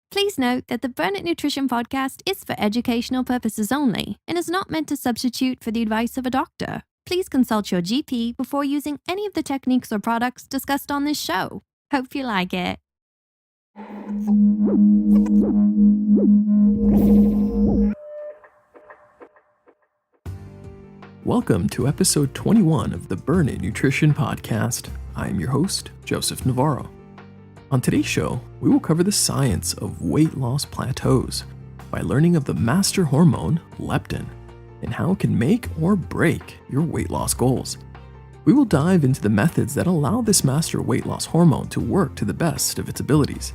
Please note that the Burn It Nutrition podcast is for educational purposes only and is not meant to substitute for the advice of a doctor. Please consult your GP before using any of the techniques or products discussed on this show. Hope you like it. Welcome to episode 21 of the Burn It Nutrition podcast. I am your host, Joseph Navarro. On today's show, we will cover the science of weight loss plateaus by learning of the master hormone, leptin, and how it can make or break your weight loss goals. We will dive into the methods that allow this master weight loss hormone to work to the best of its abilities,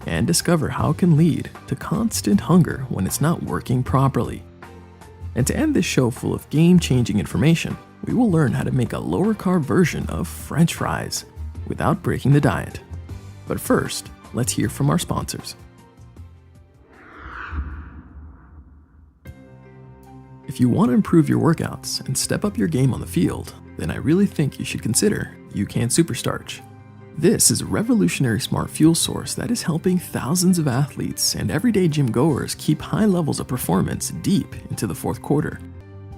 and discover how it can lead to constant hunger when it's not working properly. And to end this show full of game-changing information, we will learn how to make a lower-carb version of French fries without breaking the diet. But first, let's hear from our sponsors. If you want to improve your workouts and step up your game on the field, then I really think you should consider UCAN Superstarch. This is a revolutionary smart fuel source that is helping thousands of athletes and everyday gym goers keep high levels of performance deep into the fourth quarter.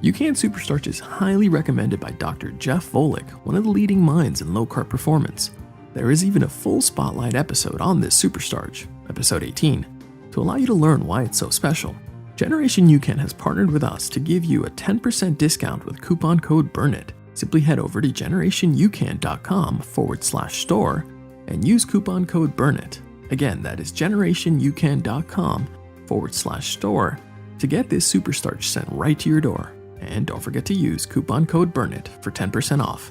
UCAN Superstarch is highly recommended by Dr. Jeff Volek, one of the leading minds in low-carb performance. There is even a full spotlight episode on this Superstarch, episode 18, to allow you to learn why it's so special. Generation UCAN has partnered with us to give you a 10% discount with coupon code BURNIT. Simply head over to generationucan.com/store and use coupon code BURNIT. Again, that is generationucan.com/store to get this Superstarch sent right to your door. And don't forget to use coupon code BURNIT for 10% off.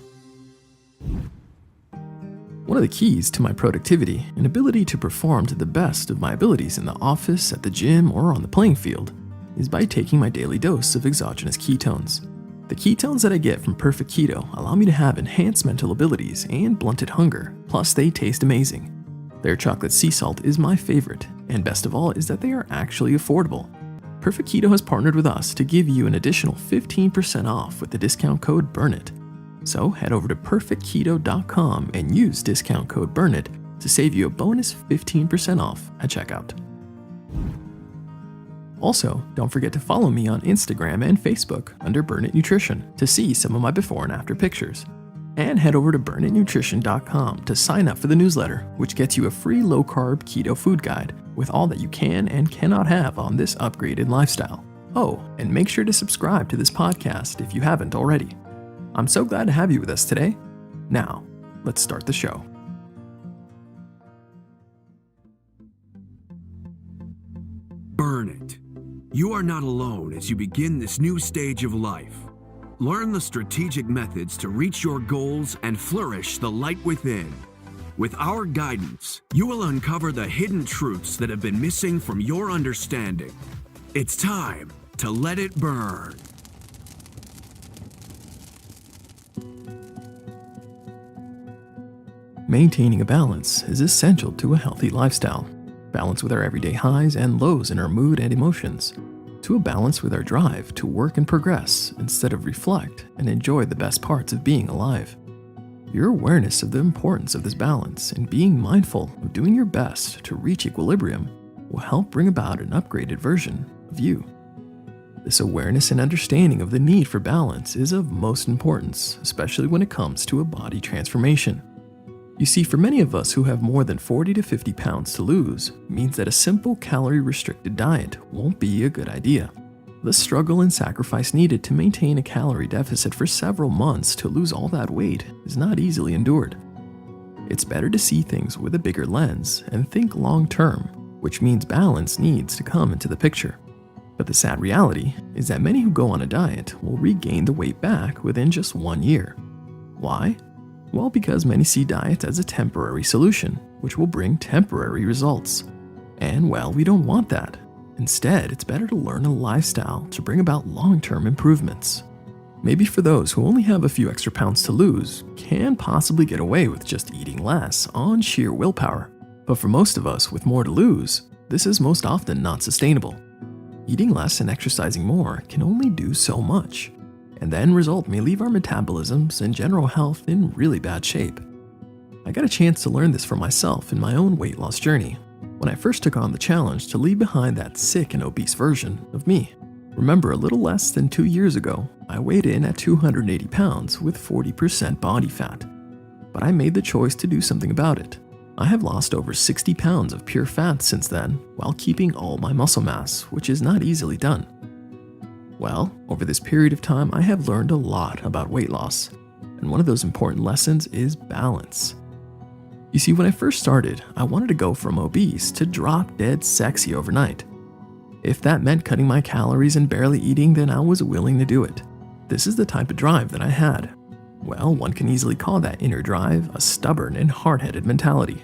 One of the keys to my productivity and ability to perform to the best of my abilities in the office, at the gym, or on the playing field is by taking my daily dose of exogenous ketones. The ketones that I get from Perfect Keto allow me to have enhanced mental abilities and blunted hunger, plus they taste amazing. Their chocolate sea salt is my favorite, and best of all is that they are actually affordable. Perfect Keto has partnered with us to give you an additional 15% off with the discount code BURNIT. So head over to perfectketo.com and use discount code BURNIT to save you a bonus 15% off at checkout. Also, don't forget to follow me on Instagram and Facebook under Burn It Nutrition to see some of my before and after pictures. And head over to burnitnutrition.com to sign up for the newsletter, which gets you a free low-carb keto food guide with all that you can and cannot have on this upgraded lifestyle. Oh, and make sure to subscribe to this podcast if you haven't already. I'm so glad to have you with us today. Now, let's start the show. Burn it. You are not alone as you begin this new stage of life. Learn the strategic methods to reach your goals and flourish the light within. With our guidance, you will uncover the hidden truths that have been missing from your understanding. It's time to let it burn. Maintaining a balance is essential to a healthy lifestyle. Balance with our everyday highs and lows in our mood and emotions, to a balance with our drive to work and progress instead of reflect and enjoy the best parts of being alive. Your awareness of the importance of this balance and being mindful of doing your best to reach equilibrium will help bring about an upgraded version of you. This awareness and understanding of the need for balance is of most importance, especially when it comes to a body transformation. You see, for many of us who have more than 40 to 50 pounds to lose, means that a simple calorie-restricted diet won't be a good idea. The struggle and sacrifice needed to maintain a calorie deficit for several months to lose all that weight is not easily endured. It's better to see things with a bigger lens and think long-term, which means balance needs to come into the picture. But the sad reality is that many who go on a diet will regain the weight back within just 1 year. Why? Well, because many see diets as a temporary solution, which will bring temporary results. And well, we don't want that. Instead, it's better to learn a lifestyle to bring about long-term improvements. Maybe for those who only have a few extra pounds to lose, can possibly get away with just eating less on sheer willpower. But for most of us with more to lose, this is most often not sustainable. Eating less and exercising more can only do so much, and the end result may leave our metabolisms and general health in really bad shape. I got a chance to learn this for myself in my own weight loss journey. when I first took on the challenge to leave behind that sick and obese version of me. Remember, a little less than 2 years ago, I weighed in at 280 pounds with 40% body fat. But I made the choice to do something about it. I have lost over 60 pounds of pure fat since then, while keeping all my muscle mass, which is not easily done. Well, over this period of time, I have learned a lot about weight loss, and one of those important lessons is balance. You see, when I first started, I wanted to go from obese to drop dead sexy overnight. If that meant cutting my calories and barely eating, then I was willing to do it. This is the type of drive that I had. Well, one can easily call that inner drive a stubborn and hard-headed mentality.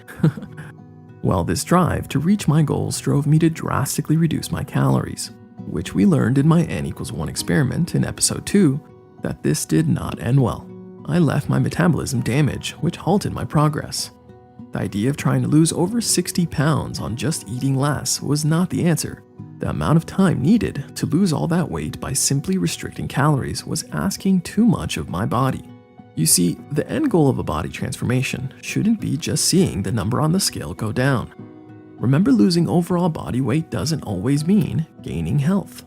Well, this drive to reach my goals drove me to drastically reduce my calories, which we learned in my N=1 experiment in episode 2 that this did not end well. I left my metabolism damaged, which halted my progress. The idea of trying to lose over 60 pounds on just eating less was not the answer. The amount of time needed to lose all that weight by simply restricting calories was asking too much of my body. You see, the end goal of a body transformation shouldn't be just seeing the number on the scale go down. Remember, losing overall body weight doesn't always mean gaining health.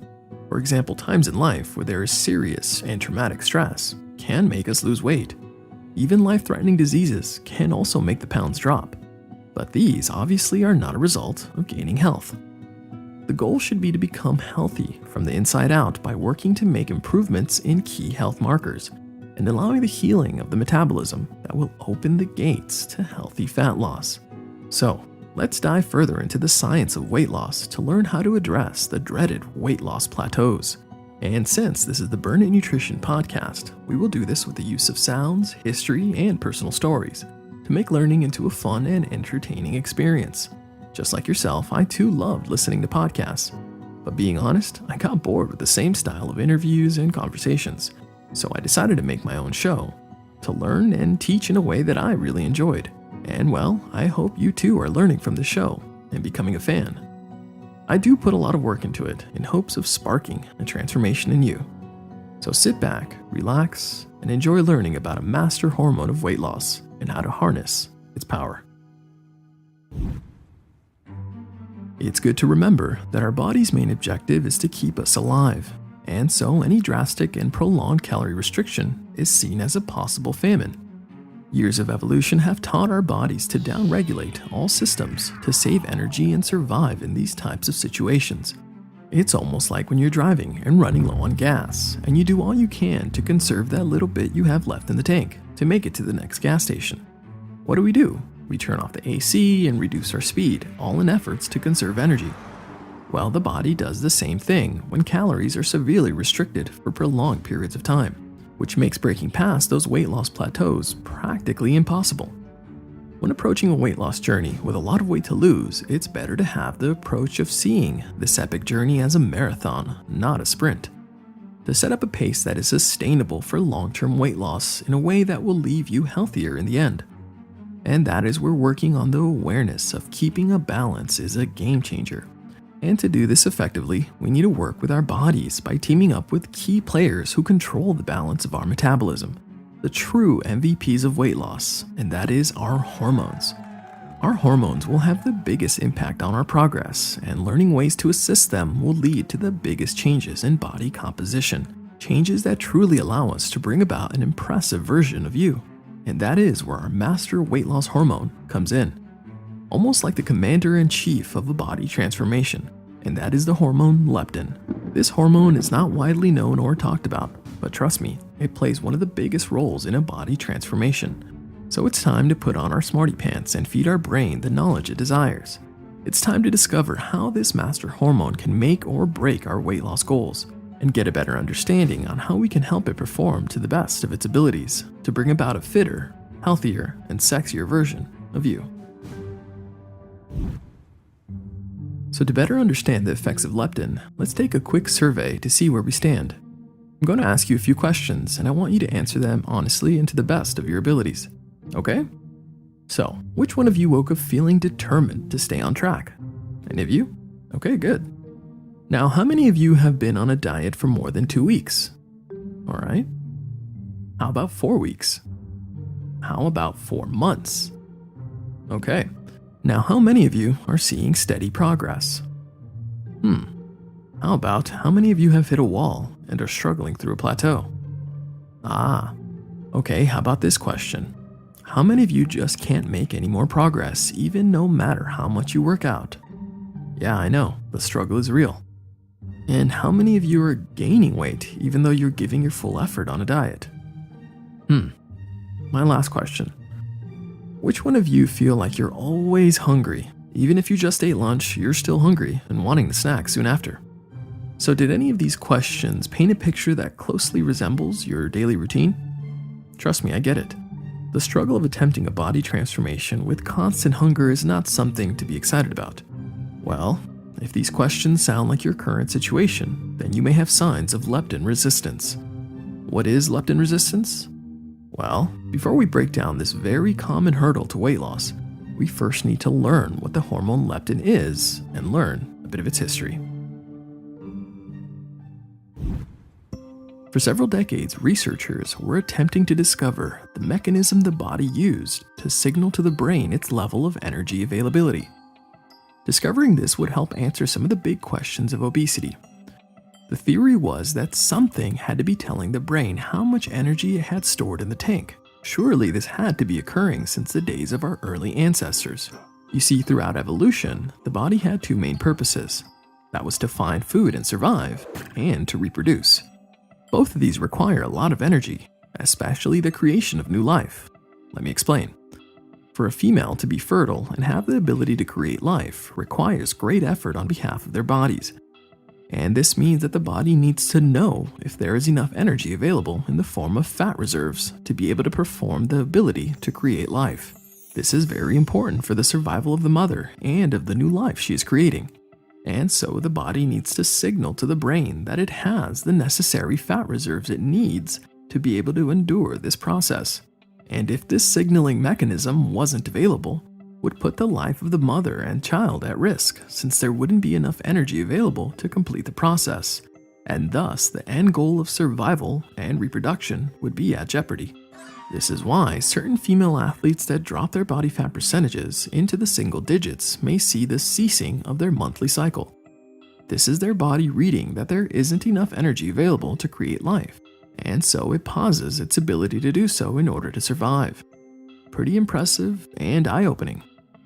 For example, times in life where there is serious and traumatic stress can make us lose weight. Even life-threatening diseases can also make the pounds drop. But these obviously are not a result of gaining health. The goal should be to become healthy from the inside out by working to make improvements in key health markers and allowing the healing of the metabolism that will open the gates to healthy fat loss. So, let's dive further into the science of weight loss to learn how to address the dreaded weight loss plateaus. And since this is the Burn It Nutrition podcast, we will do this with the use of sounds, history, and personal stories to make learning into a fun and entertaining experience. Just like yourself, I too loved listening to podcasts. But being honest, I got bored with the same style of interviews and conversations. So I decided to make my own show, to learn and teach in a way that I really enjoyed. And well, I hope you too are learning from the show and becoming a fan. I do put a lot of work into it in hopes of sparking a transformation in you. So sit back, relax, and enjoy learning about a master hormone of weight loss and how to harness its power. It's good to remember that our body's main objective is to keep us alive, and so any drastic and prolonged calorie restriction is seen as a possible famine. Years of evolution have taught our bodies to downregulate all systems to save energy and survive in these types of situations. It's almost like when you're driving and running low on gas, and you do all you can to conserve that little bit you have left in the tank to make it to the next gas station. What do? We turn off the AC and reduce our speed, all in efforts to conserve energy. Well, the body does the same thing when calories are severely restricted for prolonged periods of time, which makes breaking past those weight loss plateaus practically impossible. When approaching a weight loss journey with a lot of weight to lose, it's better to have the approach of seeing this epic journey as a marathon, not a sprint. To set up a pace that is sustainable for long-term weight loss in a way that will leave you healthier in the end. And that is where working on the awareness of keeping a balance is a game changer. And to do this effectively, we need to work with our bodies by teaming up with key players who control the balance of our metabolism, the true MVPs of weight loss, and that is our hormones. Our hormones will have the biggest impact on our progress, and learning ways to assist them will lead to the biggest changes in body composition, changes that truly allow us to bring about an impressive version of you. And that is where our master weight loss hormone comes in. Almost like the commander-in-chief of a body transformation, and that is the hormone leptin. This hormone is not widely known or talked about, but trust me, it plays one of the biggest roles in a body transformation. So it's time to put on our smarty pants and feed our brain the knowledge it desires. It's time to discover how this master hormone can make or break our weight loss goals, and get a better understanding on how we can help it perform to the best of its abilities to bring about a fitter, healthier, and sexier version of you. So to better understand the effects of leptin, let's take a quick survey to see where we stand. I'm going to ask you a few questions, and I want you to answer them honestly and to the best of your abilities. Okay? So, which one of you woke up feeling determined to stay on track? Any of you? Okay, good. Now, how many of you have been on a diet for more than 2 weeks? All right. How about 4 weeks? How about 4 months? Okay. Now, how many of you are seeing steady progress? How about how many of you have hit a wall and are struggling through a plateau? Okay, how about this question? How many of you just can't make any more progress, even no matter how much you work out? Yeah, I know, the struggle is real. And how many of you are gaining weight, even though you're giving your full effort on a diet? My last question. Which one of you feel like you're always hungry? Even if you just ate lunch, you're still hungry and wanting the snack soon after. So did any of these questions paint a picture that closely resembles your daily routine? Trust me, I get it. The struggle of attempting a body transformation with constant hunger is not something to be excited about. Well, if these questions sound like your current situation, then you may have signs of leptin resistance. What is leptin resistance? Well, before we break down this very common hurdle to weight loss, we first need to learn what the hormone leptin is and learn a bit of its history. For several decades, researchers were attempting to discover the mechanism the body used to signal to the brain its level of energy availability. Discovering this would help answer some of the big questions of obesity. The theory was that something had to be telling the brain how much energy it had stored in the tank. Surely this had to be occurring since the days of our early ancestors. You see, throughout evolution, the body had two main purposes. That was to find food and survive, and to reproduce. Both of these require a lot of energy, especially the creation of new life. Let me explain. For a female to be fertile and have the ability to create life requires great effort on behalf of their bodies. And this means that the body needs to know if there is enough energy available in the form of fat reserves to be able to perform the ability to create life. This is very important for the survival of the mother and of the new life she is creating. And so the body needs to signal to the brain that it has the necessary fat reserves it needs to be able to endure this process. And if this signaling mechanism wasn't available, would put the life of the mother and child at risk, since there wouldn't be enough energy available to complete the process, and thus the end goal of survival and reproduction would be at jeopardy. This is why certain female athletes that drop their body fat percentages into the single digits may see the ceasing of their monthly cycle. This is their body reading that there isn't enough energy available to create life, and so it pauses its ability to do so in order to survive. Pretty impressive and eye-opening.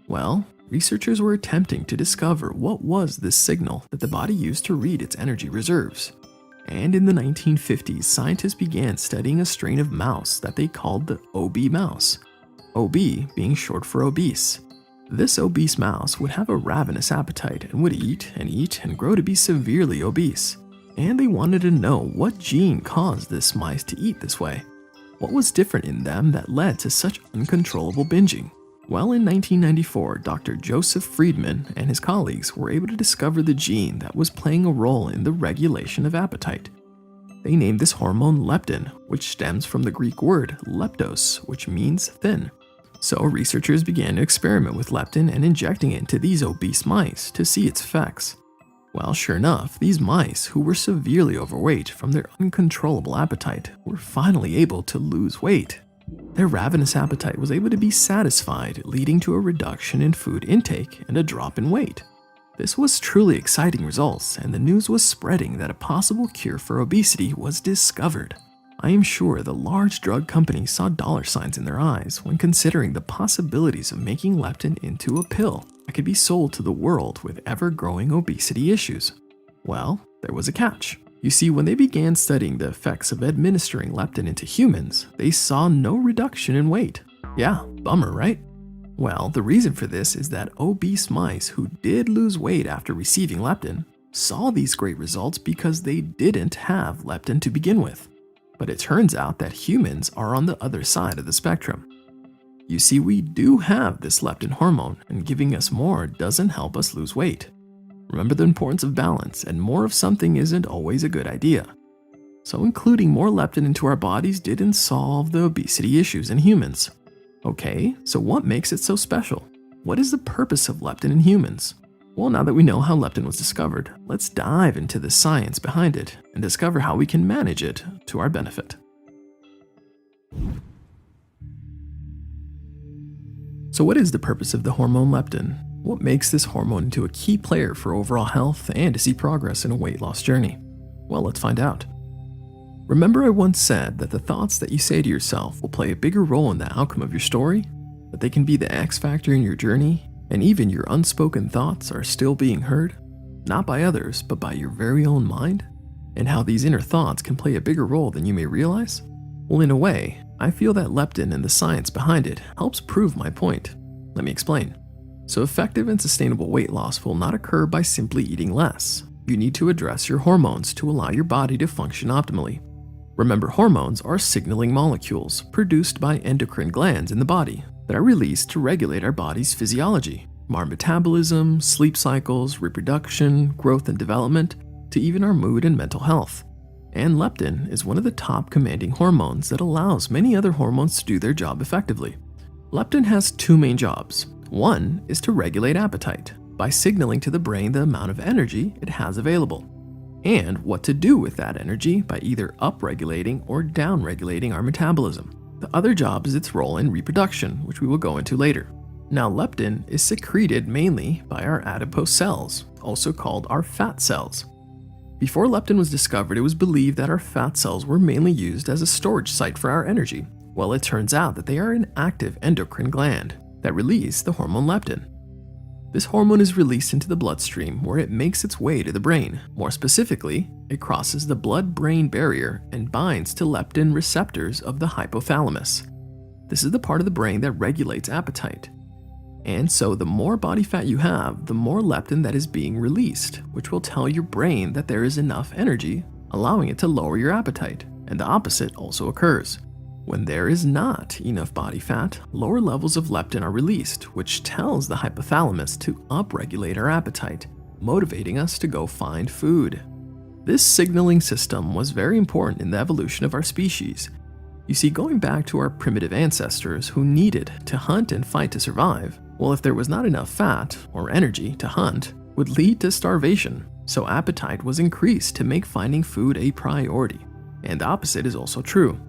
Well, researchers were attempting to discover what was this signal that the body used to read its energy reserves. And in the 1950s, scientists began studying a strain of mouse that they called the OB mouse, OB being short for obese. This obese mouse would have a ravenous appetite and would eat and grow to be severely obese. And they wanted to know what gene caused this mice to eat this way. What was different in them that led to such uncontrollable binging? Well, in 1994, Dr. Joseph Friedman and his colleagues were able to discover the gene that was playing a role in the regulation of appetite. They named this hormone leptin, which stems from the Greek word leptos, which means thin. So researchers began to experiment with leptin and injecting it into these obese mice to see its effects. Well, sure enough, these mice, who were severely overweight from their uncontrollable appetite, were finally able to lose weight. Their ravenous appetite was able to be satisfied, leading to a reduction in food intake and a drop in weight. This was truly exciting results, and the news was spreading that a possible cure for obesity was discovered. I am sure the large drug companies saw dollar signs in their eyes when considering the possibilities of making leptin into a pill that could be sold to the world with ever-growing obesity issues. Well, there was a catch. You see, when they began studying the effects of administering leptin into humans, they saw no reduction in weight. Yeah, bummer, right? Well, the reason for this is that obese mice who did lose weight after receiving leptin saw these great results because they didn't have leptin to begin with. But it turns out that humans are on the other side of the spectrum. You see, we do have this leptin hormone, and giving us more doesn't help us lose weight. Remember the importance of balance, and more of something isn't always a good idea. So including more leptin into our bodies didn't solve the obesity issues in humans. Okay, so what makes it so special? What is the purpose of leptin in humans? Well, now that we know how leptin was discovered, let's dive into the science behind it and discover how we can manage it to our benefit. So what is the purpose of the hormone leptin? What makes this hormone into a key player for overall health and to see progress in a weight loss journey? Well, let's find out. Remember I once said that the thoughts that you say to yourself will play a bigger role in the outcome of your story? That they can be the X factor in your journey? And even your unspoken thoughts are still being heard? Not by others, but by your very own mind? And how these inner thoughts can play a bigger role than you may realize? Well, in a way, I feel that leptin and the science behind it helps prove my point. Let me explain. So effective and sustainable weight loss will not occur by simply eating less. You need to address your hormones to allow your body to function optimally. Remember, hormones are signaling molecules produced by endocrine glands in the body that are released to regulate our body's physiology, from our metabolism, sleep cycles, reproduction, growth and development, to even our mood and mental health. And leptin is one of the top commanding hormones that allows many other hormones to do their job effectively. Leptin has two main jobs. One is to regulate appetite by signaling to the brain the amount of energy it has available, and what to do with that energy by either upregulating or downregulating our metabolism. The other job is its role in reproduction, which we will go into later. Now, leptin is secreted mainly by our adipose cells, also called our fat cells. Before leptin was discovered, it was believed that our fat cells were mainly used as a storage site for our energy. Well, it turns out that they are an active endocrine gland that release the hormone leptin. This hormone is released into the bloodstream where it makes its way to the brain. More specifically, it crosses the blood-brain barrier and binds to leptin receptors of the hypothalamus. This is the part of the brain that regulates appetite. And so the more body fat you have, the more leptin that is being released, which will tell your brain that there is enough energy, allowing it to lower your appetite. And the opposite also occurs. When there is not enough body fat, lower levels of leptin are released, which tells the hypothalamus to upregulate our appetite, motivating us to go find food. This signaling system was very important in the evolution of our species. You see, going back to our primitive ancestors who needed to hunt and fight to survive, well, if there was not enough fat or energy to hunt, would lead to starvation, so appetite was increased to make finding food a priority. And the opposite is also true.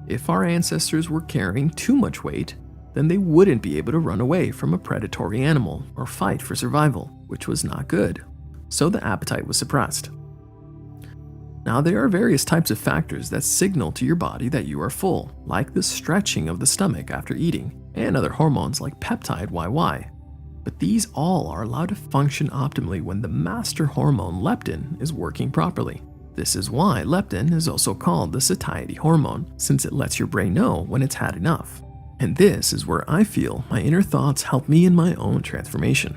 If our ancestors were carrying too much weight, then they wouldn't be able to run away from a predatory animal or fight for survival, which was not good. So the appetite was suppressed. Now, there are various types of factors that signal to your body that you are full, like the stretching of the stomach after eating, and other hormones like peptide YY. But these all are allowed to function optimally when the master hormone leptin is working properly. This is why leptin is also called the satiety hormone, since it lets your brain know when it's had enough. And this is where I feel my inner thoughts help me in my own transformation.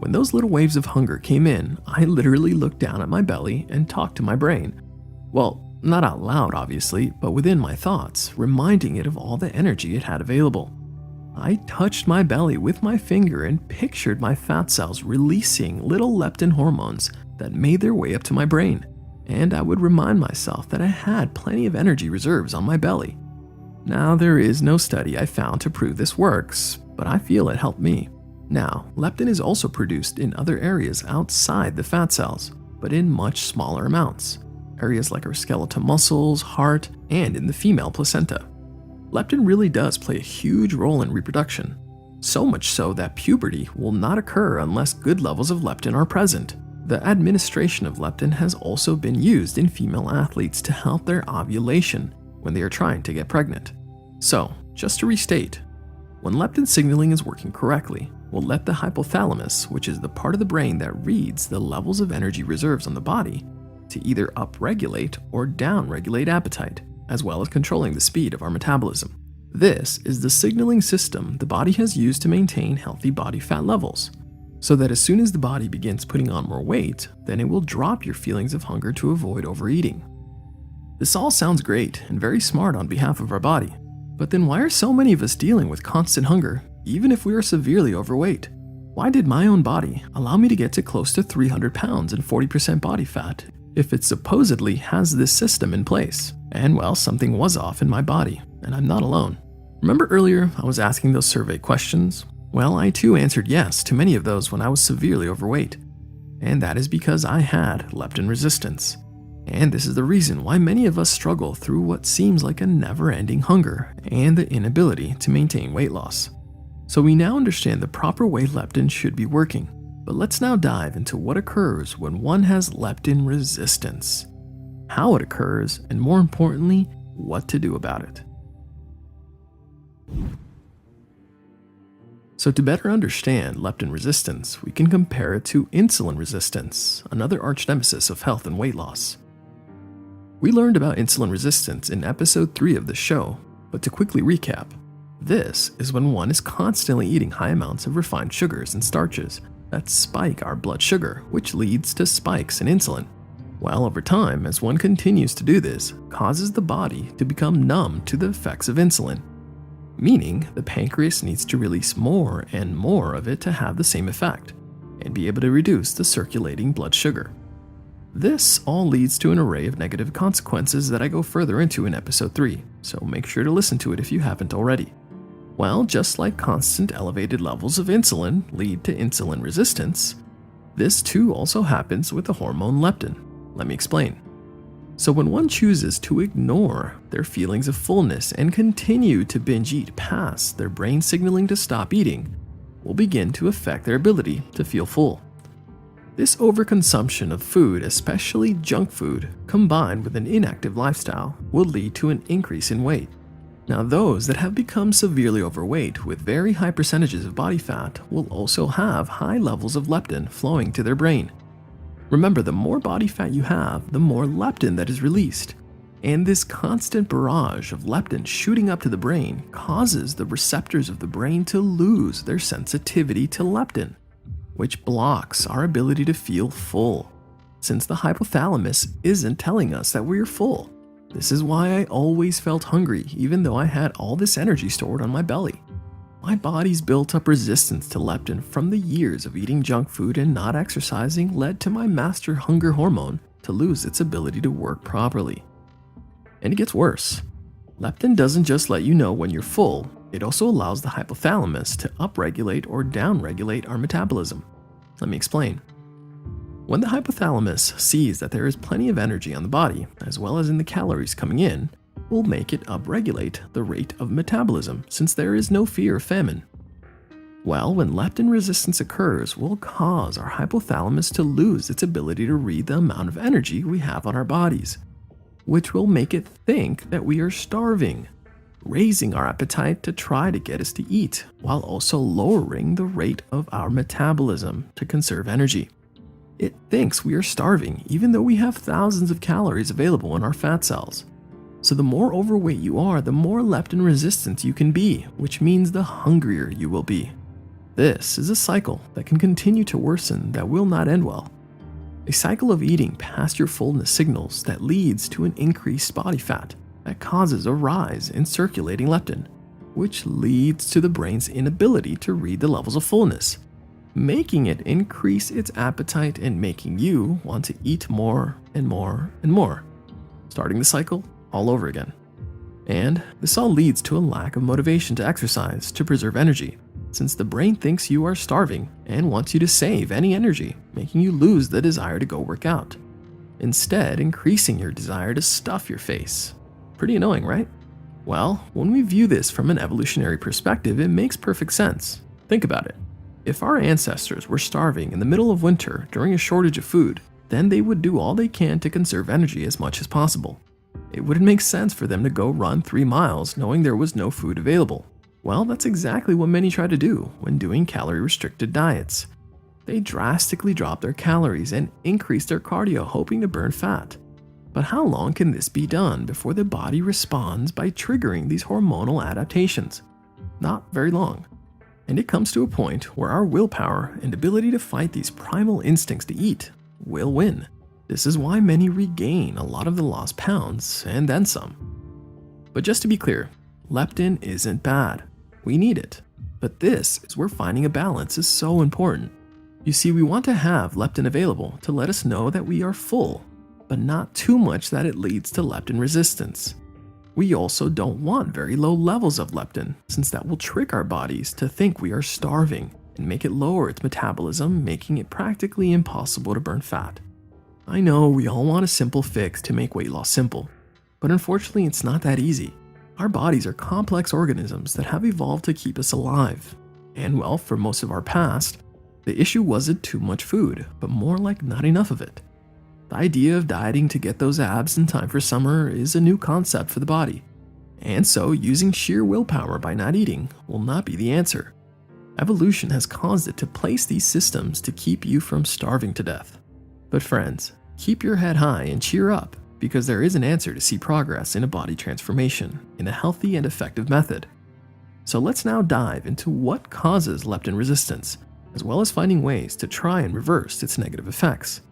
When those little waves of hunger came in, I literally looked down at my belly and talked to my brain. Well, not out loud obviously, but within my thoughts, reminding it of all the energy it had available. I touched my belly with my finger and pictured my fat cells releasing little leptin hormones that made their way up to my brain. And I would remind myself that I had plenty of energy reserves on my belly. Now, there is no study I found to prove this works, but I feel it helped me. Now, leptin is also produced in other areas outside the fat cells, but in much smaller amounts. Areas like our skeletal muscles, heart, and in the female placenta. Leptin really does play a huge role in reproduction. So much so that puberty will not occur unless good levels of leptin are present. The administration of leptin has also been used in female athletes to help their ovulation when they are trying to get pregnant. So, just to restate, when leptin signaling is working correctly, we'll let the hypothalamus, which is the part of the brain that reads the levels of energy reserves on the body, to either upregulate or downregulate appetite, as well as controlling the speed of our metabolism. This is the signaling system the body has used to maintain healthy body fat levels, so that as soon as the body begins putting on more weight, then it will drop your feelings of hunger to avoid overeating. This all sounds great and very smart on behalf of our body, but then why are so many of us dealing with constant hunger, even if we are severely overweight? Why did my own body allow me to get to close to 300 pounds and 40% body fat if it supposedly has this system in place? And well, something was off in my body, and I'm not alone. Remember earlier I was asking those survey questions? Well, I too answered yes to many of those when I was severely overweight. And that is because I had leptin resistance. And this is the reason why many of us struggle through what seems like a never-ending hunger and the inability to maintain weight loss. So we now understand the proper way leptin should be working, but let's now dive into what occurs when one has leptin resistance, how it occurs, and more importantly, what to do about it. So to better understand leptin resistance, we can compare it to insulin resistance, another arch nemesis of health and weight loss. We learned about insulin resistance in episode 3 of the show, but to quickly recap, this is when one is constantly eating high amounts of refined sugars and starches that spike our blood sugar, which leads to spikes in insulin. While over time, as one continues to do this, causes the body to become numb to the effects of insulin, meaning the pancreas needs to release more and more of it to have the same effect and be able to reduce the circulating blood sugar. This all leads to an array of negative consequences that I go further into in episode 3, so make sure to listen to it if you haven't already. Well, just like constant elevated levels of insulin lead to insulin resistance, this too also happens with the hormone leptin. Let me explain. So when one chooses to ignore their feelings of fullness and continue to binge eat past their brain signaling to stop eating, will begin to affect their ability to feel full. This overconsumption of food, especially junk food, combined with an inactive lifestyle, will lead to an increase in weight. Now, those that have become severely overweight with very high percentages of body fat will also have high levels of leptin flowing to their brain. Remember, the more body fat you have, the more leptin that is released. And this constant barrage of leptin shooting up to the brain causes the receptors of the brain to lose their sensitivity to leptin, which blocks our ability to feel full, since the hypothalamus isn't telling us that we're full. This is why I always felt hungry, even though I had all this energy stored on my belly. My body's built up resistance to leptin from the years of eating junk food and not exercising led to my master hunger hormone to lose its ability to work properly. And it gets worse. Leptin doesn't just let you know when you're full, it also allows the hypothalamus to upregulate or downregulate our metabolism. Let me explain. When the hypothalamus sees that there is plenty of energy on the body, as well as in the calories coming in, will make it upregulate the rate of metabolism since there is no fear of famine. Well, when leptin resistance occurs, will cause our hypothalamus to lose its ability to read the amount of energy we have on our bodies, which will make it think that we are starving, raising our appetite to try to get us to eat, while also lowering the rate of our metabolism to conserve energy. It thinks we are starving even though we have thousands of calories available in our fat cells. So the more overweight you are, the more leptin resistant you can be, which means the hungrier you will be. This is a cycle that can continue to worsen that will not end well. A cycle of eating past your fullness signals that leads to an increased body fat that causes a rise in circulating leptin, which leads to the brain's inability to read the levels of fullness, making it increase its appetite and making you want to eat more and more and more, starting the cycle all over again. And this all leads to a lack of motivation to exercise to preserve energy, since the brain thinks you are starving and wants you to save any energy, making you lose the desire to go work out, instead increasing your desire to stuff your face. Pretty annoying, right? Well, when we view this from an evolutionary perspective, it makes perfect sense. Think about it. If our ancestors were starving in the middle of winter during a shortage of food, then they would do all they can to conserve energy as much as possible. It wouldn't make sense for them to go run 3 miles knowing there was no food available. Well, that's exactly what many try to do when doing calorie-restricted diets. They drastically drop their calories and increase their cardio hoping to burn fat. But how long can this be done before the body responds by triggering these hormonal adaptations? Not very long. And it comes to a point where our willpower and ability to fight these primal instincts to eat will win. This is why many regain a lot of the lost pounds and then some. But just to be clear, leptin isn't bad. We need it. But this is where finding a balance is so important. You see, we want to have leptin available to let us know that we are full, but not too much that it leads to leptin resistance. We also don't want very low levels of leptin, since that will trick our bodies to think we are starving and make it lower its metabolism, making it practically impossible to burn fat. I know we all want a simple fix to make weight loss simple, but unfortunately it's not that easy. Our bodies are complex organisms that have evolved to keep us alive. And well, for most of our past, the issue wasn't too much food, but more like not enough of it. The idea of dieting to get those abs in time for summer is a new concept for the body. And so using sheer willpower by not eating will not be the answer. Evolution has caused it to place these systems to keep you from starving to death. But friends, keep your head high and cheer up, because there is an answer to see progress in a body transformation in a healthy and effective method. So let's now dive into what causes leptin resistance, as well as finding ways to try and reverse its negative effects.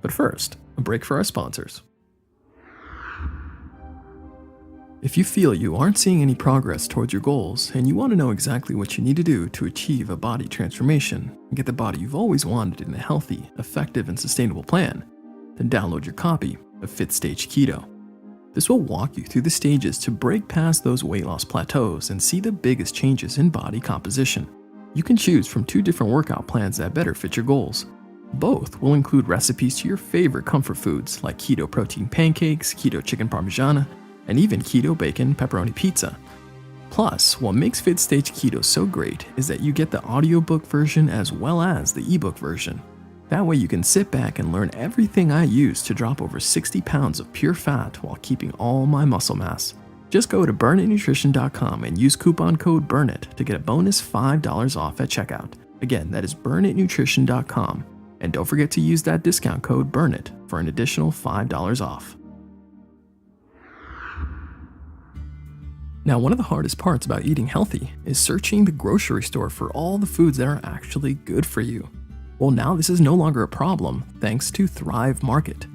But first, a break for our sponsors. If you feel you aren't seeing any progress towards your goals and you want to know exactly what you need to do to achieve a body transformation and get the body you've always wanted in a healthy, effective, and sustainable plan, then download your copy of Fifth Stage Keto. This will walk you through the stages to break past those weight loss plateaus and see the biggest changes in body composition. You can choose from 2 different workout plans that better fit your goals. Both will include recipes to your favorite comfort foods like keto protein pancakes, keto chicken parmigiana, and even keto bacon pepperoni pizza. Plus, what makes Fifth Stage Keto so great is that you get the audiobook version as well as the ebook version. That way you can sit back and learn everything I use to drop over 60 pounds of pure fat while keeping all my muscle mass. Just go to burnitnutrition.com and use coupon code BURNIT to get a bonus $5 off at checkout. Again, that is burnitnutrition.com. And don't forget to use that discount code BURNIT for an additional $5 off. Now, one of the hardest parts about eating healthy is searching the grocery store for all the foods that are actually good for you. Well, now this is no longer a problem thanks to Thrive Market.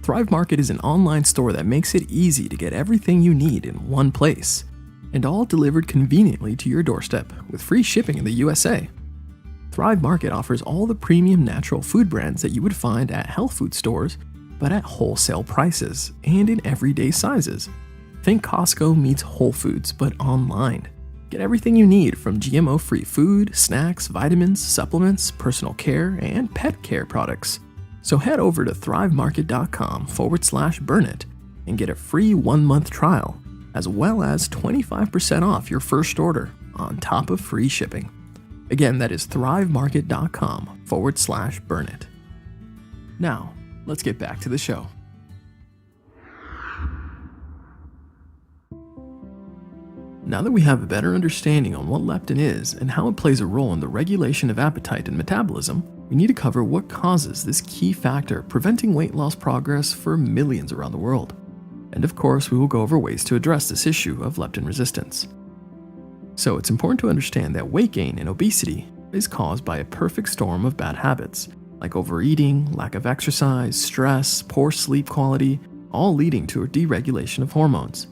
Thrive Market is an online store that makes it easy to get everything you need in one place, and all delivered conveniently to your doorstep with free shipping in the USA. Thrive Market offers all the premium natural food brands that you would find at health food stores, but at wholesale prices and in everyday sizes. Think Costco meets Whole Foods, but online. Get everything you need from GMO-free food, snacks, vitamins, supplements, personal care, and pet care products. So head over to thrivemarket.com/burnit and get a free 1-month trial, as well as 25% off your first order on top of free shipping. Again, that is thrivemarket.com/burnit. Now, let's get back to the show. Now that we have a better understanding on what leptin is and how it plays a role in the regulation of appetite and metabolism, we need to cover what causes this key factor preventing weight loss progress for millions around the world. And of course, we will go over ways to address this issue of leptin resistance. So it's important to understand that weight gain and obesity is caused by a perfect storm of bad habits, like overeating, lack of exercise, stress, poor sleep quality, all leading to a deregulation of hormones.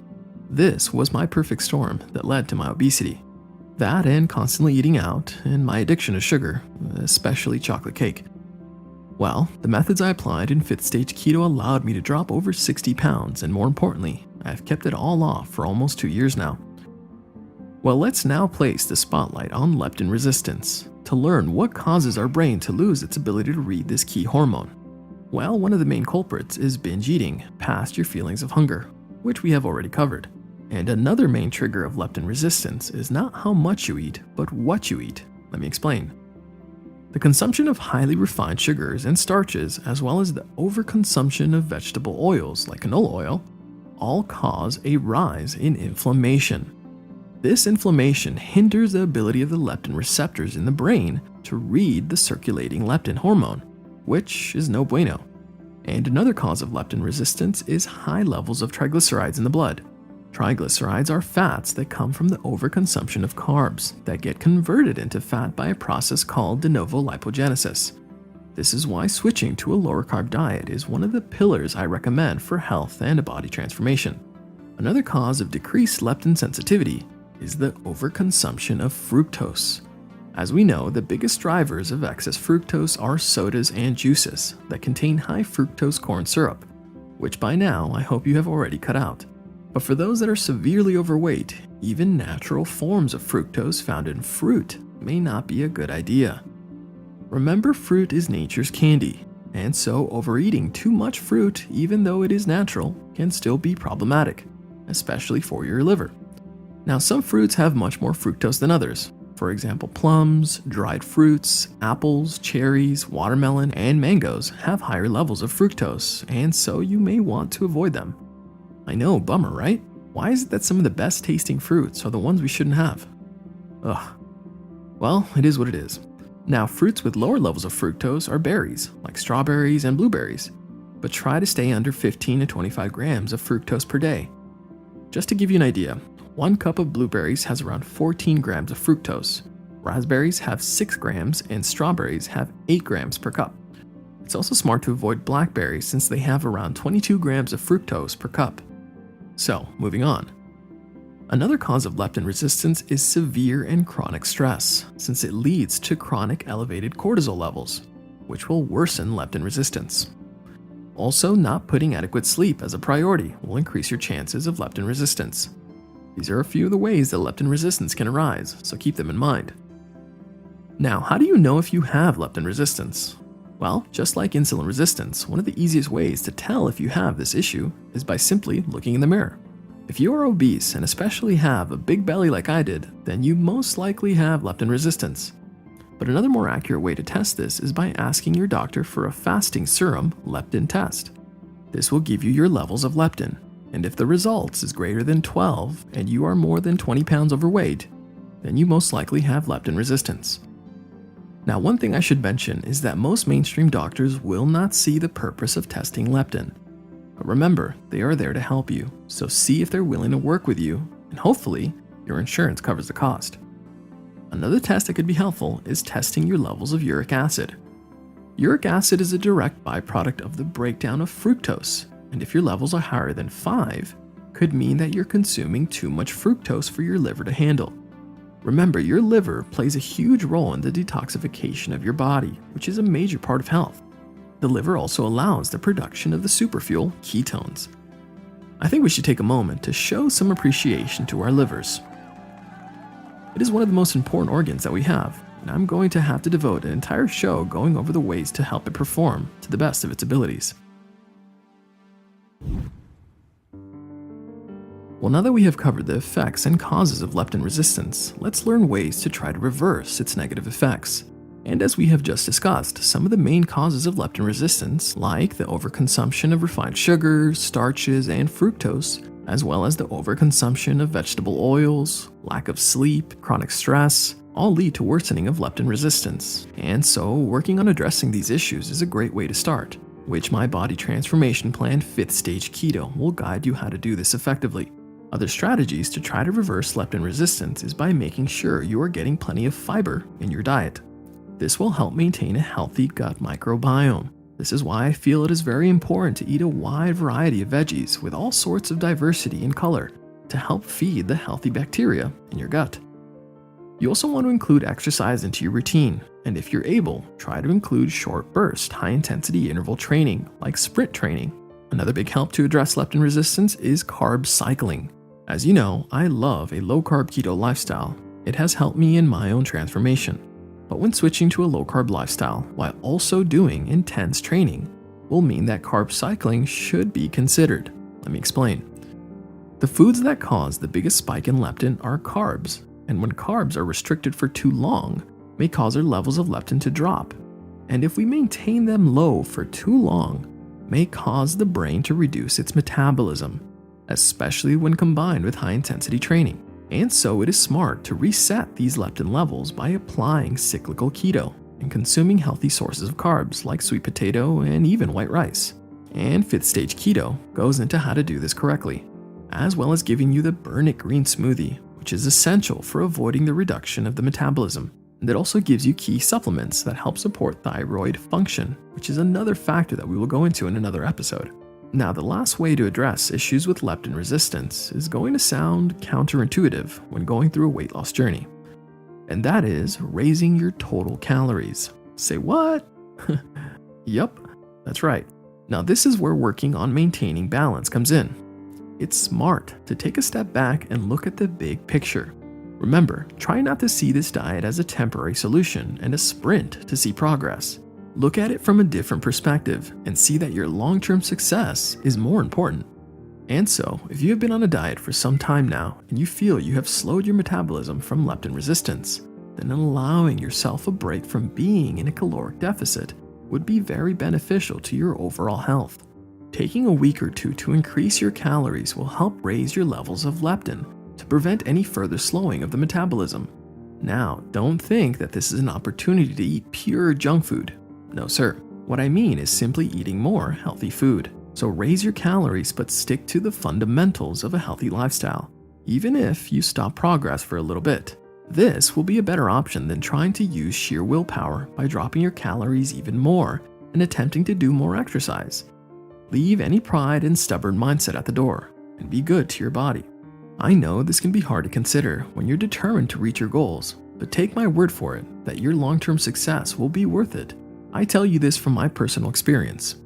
This was my perfect storm that led to my obesity. That and constantly eating out, and my addiction to sugar, especially chocolate cake. Well, the methods I applied in Fifth Stage Keto allowed me to drop over 60 pounds, and more importantly, I've kept it all off for almost 2 years now. Well, let's now place the spotlight on leptin resistance to learn what causes our brain to lose its ability to read this key hormone. Well, one of the main culprits is binge eating past your feelings of hunger, which we have already covered. And another main trigger of leptin resistance is not how much you eat, but what you eat. Let me explain. The consumption of highly refined sugars and starches, as well as the overconsumption of vegetable oils like canola oil, all cause a rise in inflammation. This inflammation hinders the ability of the leptin receptors in the brain to read the circulating leptin hormone, which is no bueno. And another cause of leptin resistance is high levels of triglycerides in the blood. Triglycerides are fats that come from the overconsumption of carbs that get converted into fat by a process called de novo lipogenesis. This is why switching to a lower carb diet is one of the pillars I recommend for health and a body transformation. Another cause of decreased leptin sensitivity is the overconsumption of fructose. As we know, the biggest drivers of excess fructose are sodas and juices that contain high fructose corn syrup, which by now I hope you have already cut out. But for those that are severely overweight, even natural forms of fructose found in fruit may not be a good idea. Remember, fruit is nature's candy, and so overeating too much fruit, even though it is natural, can still be problematic, especially for your liver. Now, some fruits have much more fructose than others, For example, plums, dried fruits, apples, cherries, watermelon, and mangoes have higher levels of fructose, and so you may want to avoid them. I know, bummer, right? Why is it that some of the best tasting fruits are the ones we shouldn't have? Ugh. Well, it is what it is. Now, fruits with lower levels of fructose are berries, like strawberries and blueberries, but try to stay under 15 to 25 grams of fructose per day. Just to give you an idea, 1 cup of blueberries has around 14 grams of fructose, raspberries have 6 grams, and strawberries have 8 grams per cup. It's also smart to avoid blackberries since they have around 22 grams of fructose per cup. So, moving on. Another cause of leptin resistance is severe and chronic stress, since it leads to chronic elevated cortisol levels, which will worsen leptin resistance. Also, not putting adequate sleep as a priority will increase your chances of leptin resistance. These are a few of the ways that leptin resistance can arise, so keep them in mind. Now, how do you know if you have leptin resistance? Well, just like insulin resistance, one of the easiest ways to tell if you have this issue is by simply looking in the mirror. If you are obese and especially have a big belly like I did, then you most likely have leptin resistance. But another more accurate way to test this is by asking your doctor for a fasting serum leptin test. This will give you your levels of leptin, and if the results is greater than 12 and you are more than 20 pounds overweight, then you most likely have leptin resistance. Now, one thing I should mention is that most mainstream doctors will not see the purpose of testing leptin. But remember, they are there to help you, so see if they're willing to work with you, and hopefully, your insurance covers the cost. Another test that could be helpful is testing your levels of uric acid. Uric acid is a direct byproduct of the breakdown of fructose, and if your levels are higher than 5, could mean that you're consuming too much fructose for your liver to handle. Remember, your liver plays a huge role in the detoxification of your body, which is a major part of health. The liver also allows the production of the superfuel ketones. I think we should take a moment to show some appreciation to our livers. It is one of the most important organs that we have, and I'm going to have to devote an entire show going over the ways to help it perform to the best of its abilities. Well, now that we have covered the effects and causes of leptin resistance, let's learn ways to try to reverse its negative effects. And as we have just discussed, some of the main causes of leptin resistance, like the overconsumption of refined sugars, starches, and fructose, as well as the overconsumption of vegetable oils, lack of sleep, chronic stress, all lead to worsening of leptin resistance. And so, working on addressing these issues is a great way to start, which my body transformation plan 5th stage keto will guide you how to do this effectively. Other strategies to try to reverse leptin resistance is by making sure you are getting plenty of fiber in your diet. This will help maintain a healthy gut microbiome. This is why I feel it is very important to eat a wide variety of veggies with all sorts of diversity in color to help feed the healthy bacteria in your gut. You also want to include exercise into your routine, and if you're able, try to include short burst, high-intensity interval training like sprint training. Another big help to address leptin resistance is carb cycling. As you know, I love a low-carb keto lifestyle. It has helped me in my own transformation. But when switching to a low-carb lifestyle while also doing intense training will mean that carb cycling should be considered. Let me explain. The foods that cause the biggest spike in leptin are carbs, and when carbs are restricted for too long, may cause our levels of leptin to drop. And if we maintain them low for too long, may cause the brain to reduce its metabolism, especially when combined with high-intensity training. And so it is smart to reset these leptin levels by applying cyclical keto and consuming healthy sources of carbs like sweet potato and even white rice. And 5th stage keto goes into how to do this correctly, as well as giving you the Burn It Green smoothie, which is essential for avoiding the reduction of the metabolism. And it also gives you key supplements that help support thyroid function, which is another factor that we will go into in another episode. Now, the last way to address issues with leptin resistance is going to sound counterintuitive when going through a weight loss journey, and that is raising your total calories. Say what? Yup, that's right. Now, this is where working on maintaining balance comes in. It's smart to take a step back and look at the big picture. Remember, try not to see this diet as a temporary solution and a sprint to see progress. Look at it from a different perspective and see that your long-term success is more important. And so, if you have been on a diet for some time now and you feel you have slowed your metabolism from leptin resistance, then allowing yourself a break from being in a caloric deficit would be very beneficial to your overall health. Taking a week or two to increase your calories will help raise your levels of leptin to prevent any further slowing of the metabolism. Now, don't think that this is an opportunity to eat pure junk food. No, sir. What I mean is simply eating more healthy food. So raise your calories but stick to the fundamentals of a healthy lifestyle, even if you stop progress for a little bit. This will be a better option than trying to use sheer willpower by dropping your calories even more and attempting to do more exercise. Leave any pride and stubborn mindset at the door and be good to your body. I know this can be hard to consider when you're determined to reach your goals, but take my word for it that your long-term success will be worth it. I tell you this from my personal experience.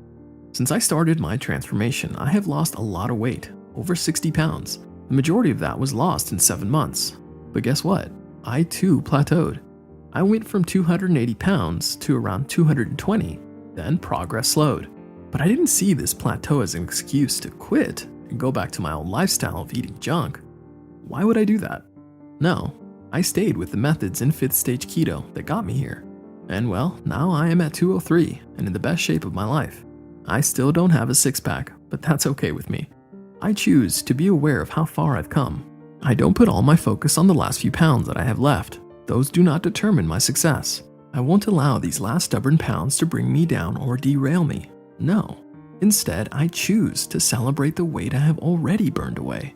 Since I started my transformation, I have lost a lot of weight, over 60 pounds. The majority of that was lost in 7 months. But guess what? I too plateaued. I went from 280 pounds to around 220, then progress slowed. But I didn't see this plateau as an excuse to quit and go back to my old lifestyle of eating junk. Why would I do that? No, I stayed with the methods in 5th stage keto that got me here. And well, now I am at 203 and in the best shape of my life. I still don't have a six-pack, but that's okay with me. I choose to be aware of how far I've come. I don't put all my focus on the last few pounds that I have left. Those do not determine my success. I won't allow these last stubborn pounds to bring me down or derail me. No. Instead, I choose to celebrate the weight I have already burned away.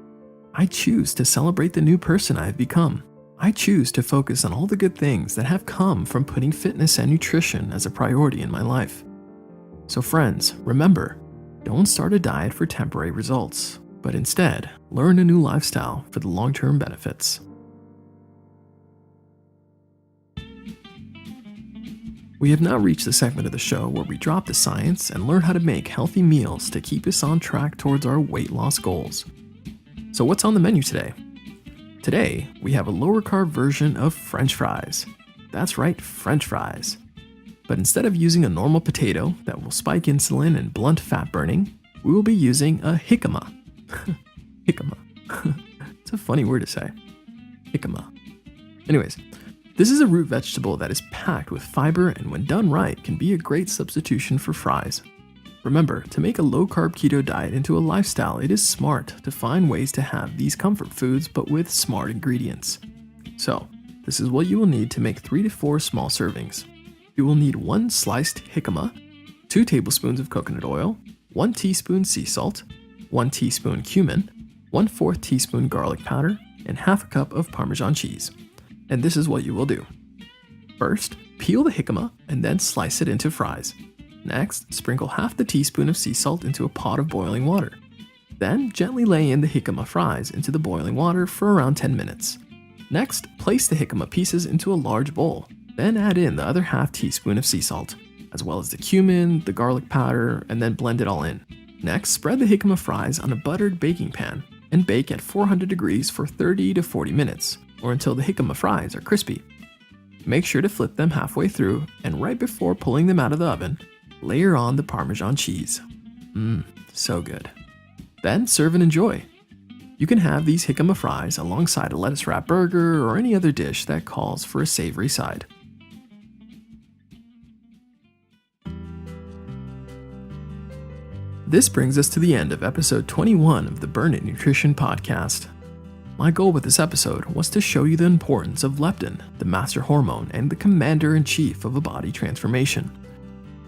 I choose to celebrate the new person I have become. I choose to focus on all the good things that have come from putting fitness and nutrition as a priority in my life. So friends, remember, don't start a diet for temporary results, but instead, learn a new lifestyle for the long-term benefits. We have now reached the segment of the show where we drop the science and learn how to make healthy meals to keep us on track towards our weight loss goals. So what's on the menu today? Today, we have a lower carb version of French fries. That's right, French fries. But instead of using a normal potato that will spike insulin and blunt fat burning, we will be using a jicama. Jicama. It's a funny word to say. Jicama. Anyways, this is a root vegetable that is packed with fiber and when done right can be a great substitution for fries. Remember, to make a low-carb keto diet into a lifestyle, it is smart to find ways to have these comfort foods but with smart ingredients. So, this is what you will need to make 3 to 4 small servings. You will need 1 sliced jicama, 2 tablespoons of coconut oil, 1 teaspoon sea salt, 1 teaspoon cumin, 1/4 teaspoon garlic powder, and half a cup of Parmesan cheese. And this is what you will do. First, peel the jicama and then slice it into fries. Next, sprinkle half the teaspoon of sea salt into a pot of boiling water. Then, gently lay in the jicama fries into the boiling water for around 10 minutes. Next, place the jicama pieces into a large bowl. Then add in the other half teaspoon of sea salt, as well as the cumin, the garlic powder, and then blend it all in. Next, spread the jicama fries on a buttered baking pan and bake at 400 degrees for 30 to 40 minutes, or until the jicama fries are crispy. Make sure to flip them halfway through, and right before pulling them out of the oven, layer on the Parmesan cheese. So good. Then serve and enjoy. You can have these jicama fries alongside a lettuce wrap burger or any other dish that calls for a savory side. This brings us to the end of episode 21 of the Burn It Nutrition podcast. My goal with this episode was to show you the importance of leptin, the master hormone and the commander-in-chief of a body transformation.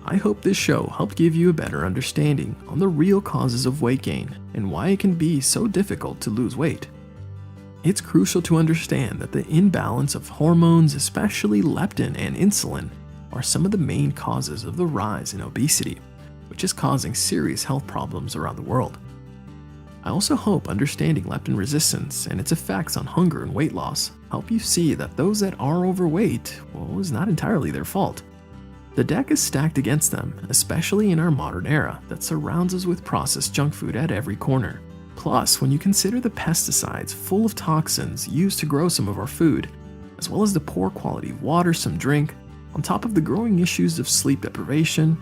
I hope this show helped give you a better understanding on the real causes of weight gain and why it can be so difficult to lose weight. It's crucial to understand that the imbalance of hormones, especially leptin and insulin, are some of the main causes of the rise in obesity, which is causing serious health problems around the world. I also hope understanding leptin resistance and its effects on hunger and weight loss help you see that those that are overweight, well, is not entirely their fault. The deck is stacked against them, especially in our modern era that surrounds us with processed junk food at every corner. Plus, when you consider the pesticides full of toxins used to grow some of our food, as well as the poor quality of water some drink, on top of the growing issues of sleep deprivation,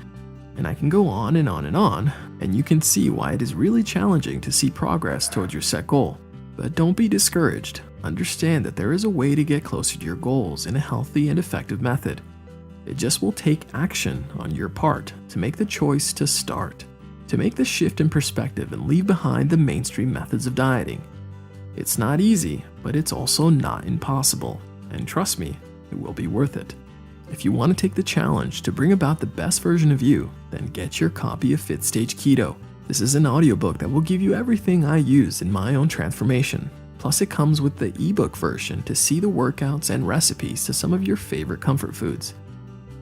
and I can go on and on and on, and you can see why it is really challenging to see progress towards your set goal. But don't be discouraged. understand that there is a way to get closer to your goals in a healthy and effective method. It just will take action on your part to make the choice to start, to make the shift in perspective and leave behind the mainstream methods of dieting. It's not easy, but it's also not impossible, and trust me, it will be worth it. If you want to take the challenge to bring about the best version of you, then get your copy of Fit Stage Keto. This is an audiobook that will give you everything I used in my own transformation. Plus it comes with the ebook version to see the workouts and recipes to some of your favorite comfort foods.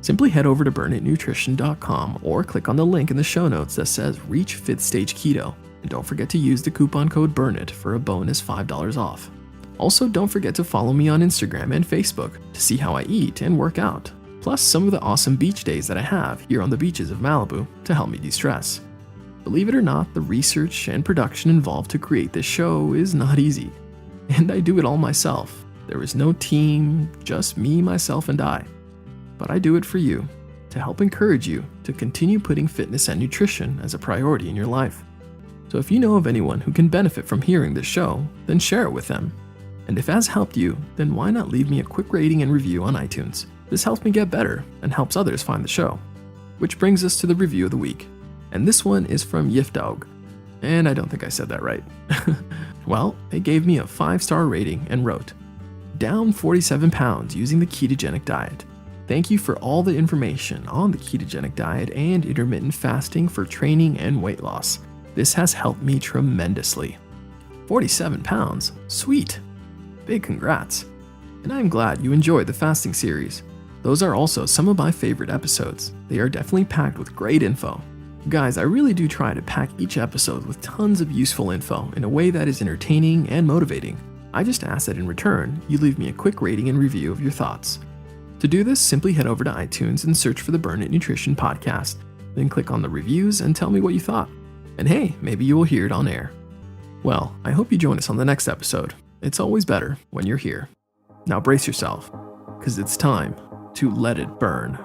Simply head over to burnitnutrition.com or click on the link in the show notes that says Reach Fit Stage Keto, and don't forget to use the coupon code BURNIT for a bonus $5 off. Also, don't forget to follow me on Instagram and Facebook to see how I eat and work out, plus some of the awesome beach days that I have here on the beaches of Malibu to help me de-stress. Believe it or not, the research and production involved to create this show is not easy, and I do it all myself. There is no team, just me, myself, and I. But I do it for you, to help encourage you to continue putting fitness and nutrition as a priority in your life. So if you know of anyone who can benefit from hearing this show, then share it with them. And if it has helped you, then why not leave me a quick rating and review on iTunes? This helps me get better and helps others find the show. Which brings us to the review of the week. And this one is from Yifdog. And I don't think I said that right. Well, they gave me a 5-star rating and wrote, "Down 47 pounds using the ketogenic diet. Thank you for all the information on the ketogenic diet and intermittent fasting for training and weight loss. This has helped me tremendously." 47 pounds? Sweet. Big congrats. And I'm glad you enjoyed the fasting series. Those are also some of my favorite episodes. They are definitely packed with great info. Guys, I really do try to pack each episode with tons of useful info in a way that is entertaining and motivating. I just ask that in return, you leave me a quick rating and review of your thoughts. To do this, simply head over to iTunes and search for the Burn It Nutrition podcast. Then click on the reviews and tell me what you thought. And hey, maybe you will hear it on air. Well, I hope you join us on the next episode. It's always better when you're here. Now brace yourself, because it's time to let it burn.